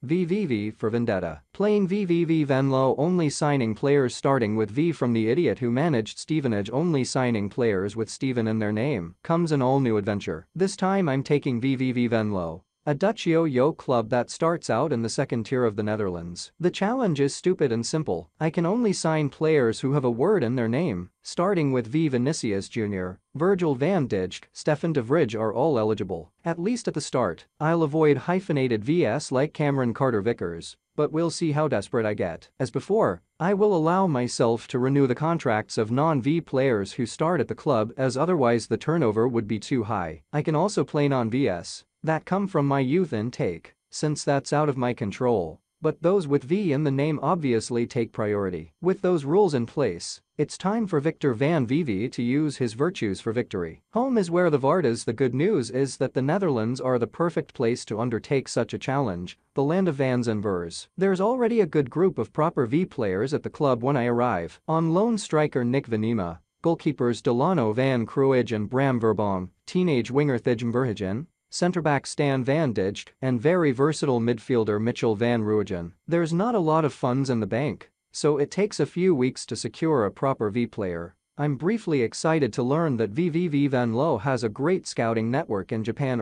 VVV for Vendetta. Playing VVV-Venlo only signing players starting with V from the idiot who managed Stevenage only signing players with Steven in their name comes an all-new adventure. This time I'm taking VVV-Venlo, a Dutch yo-yo club that starts out in the second tier of the Netherlands. The challenge is stupid and simple. I can only sign players who have a word in their name, starting with V. Vinicius Jr., Virgil van Dijk, Stefan de Vrij are all eligible. At least at the start, I'll avoid hyphenated VS like Cameron Carter-Vickers, but we'll see how desperate I get. As before, I will allow myself to renew the contracts of non-V players who start at the club as otherwise the turnover would be too high. I can also play non-VS that come from my youth intake, since that's out of my control, but those with V in the name obviously take priority. With those rules in place, it's time for Victor van VV to use his virtues for victory. Home is where the Vaart is. The good news is that the Netherlands are the perfect place to undertake such a challenge, the land of Vans and Vers. There's already a good group of proper V players at the club when I arrive. On loan striker Nick Venema, goalkeepers Delano van Kruij and Bram Verbong, teenage winger Thijm Verhagen, centre-back Stan van Dijk, and very versatile midfielder Mitchell van Ruijen. There's not a lot of funds in the bank, so it takes a few weeks to secure a proper V player. I'm briefly excited to learn that VVV-Venlo has a great scouting network in Japan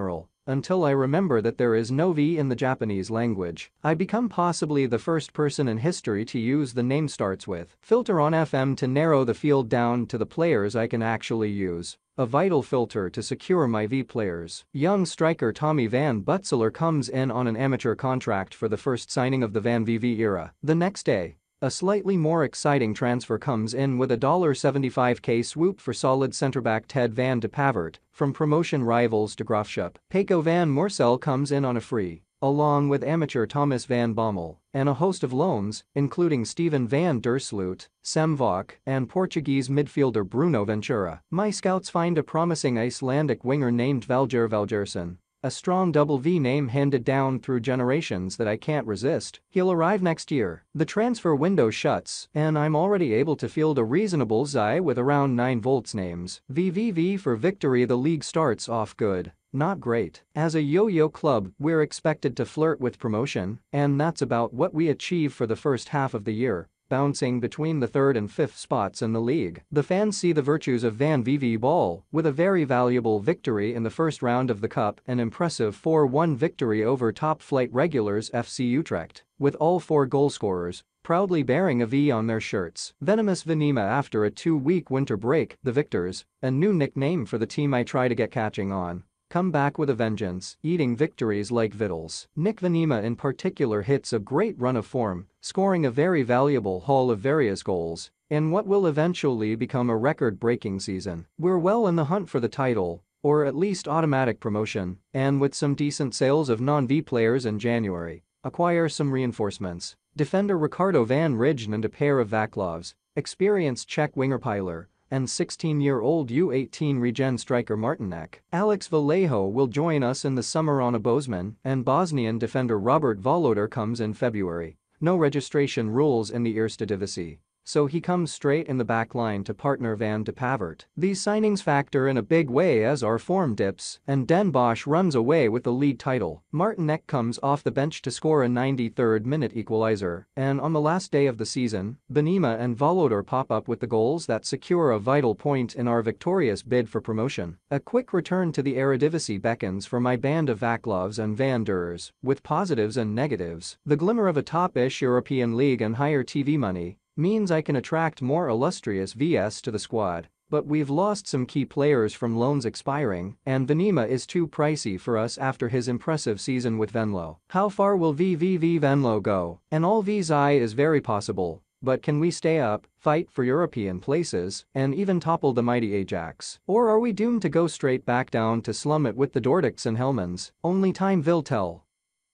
until I remember that there is no V in the Japanese language. I become possibly the first person in history to use the name starts with filter on FM to narrow the field down to the players I can actually use. A vital filter to secure my V players. Young striker Tommy van Butseler comes in on an amateur contract for the first signing of the Van VV era. The next day, a slightly more exciting transfer comes in with a $75k swoop for solid centre-back Ted van de Pavert, from promotion rivals de Graafschap. Paco van Moorsel comes in on a free, along with amateur Thomas van Bommel, and a host of loans, including Steven van der Sloot, Sam Vok, and Portuguese midfielder Bruno Ventura. My scouts find a promising Icelandic winger named Valgeir Valgeirsson, a strong double V name handed down through generations that I can't resist. He'll arrive next year. The transfer window shuts, and I'm already able to field a reasonable Zai with around 9 volts names. VVV for victory. The league starts off good, not great. As a yo-yo club, we're expected to flirt with promotion, and that's about what we achieve for the first half of the year, bouncing between the 3rd and 5th spots in the league. The fans see the virtues of Van VV ball with a very valuable victory in the first round of the cup, an impressive 4-1 victory over top-flight regulars FC Utrecht, with all 4 goalscorers proudly bearing a V on their shirts. Venomous Venema after a 2-week winter break, the Victors, a new nickname for the team I try to get catching on, come back with a vengeance, eating victories like victuals. Nick Venema in particular hits a great run of form, scoring a very valuable haul of various goals in what will eventually become a record-breaking season. We're well in the hunt for the title, or at least automatic promotion, and with some decent sales of non-V players in January, acquire some reinforcements. Defender Ricardo van Rijden and a pair of Vaclavs, experienced Czech winger Pilar, and 16-year-old U18 regen striker Martinek. Alex Vallejo will join us in the summer on a Bosman, and Bosnian defender Robert Volodar comes in February. No registration rules in the Eerste Divisie, so he comes straight in the back line to partner Van de Pavert. These signings factor in a big way as our form dips and Den Bosch runs away with the league title. Martinek comes off the bench to score a 93rd minute equalizer, and on the last day of the season, Venema and Volodar pop up with the goals that secure a vital point in our victorious bid for promotion. A quick return to the Eredivisie beckons for my band of Vaclavs and Van Ders, with positives and negatives. The glimmer of a top-ish European league and higher TV money means I can attract more illustrious VS to the squad, but we've lost some key players from loans expiring, and Venema is too pricey for us after his impressive season with Venlo. How far will VVV-Venlo go? An all-V's eye is very possible, but can we stay up, fight for European places, and even topple the mighty Ajax? Or are we doomed to go straight back down to slum it with the Dordicks and Helmans? Only time will tell.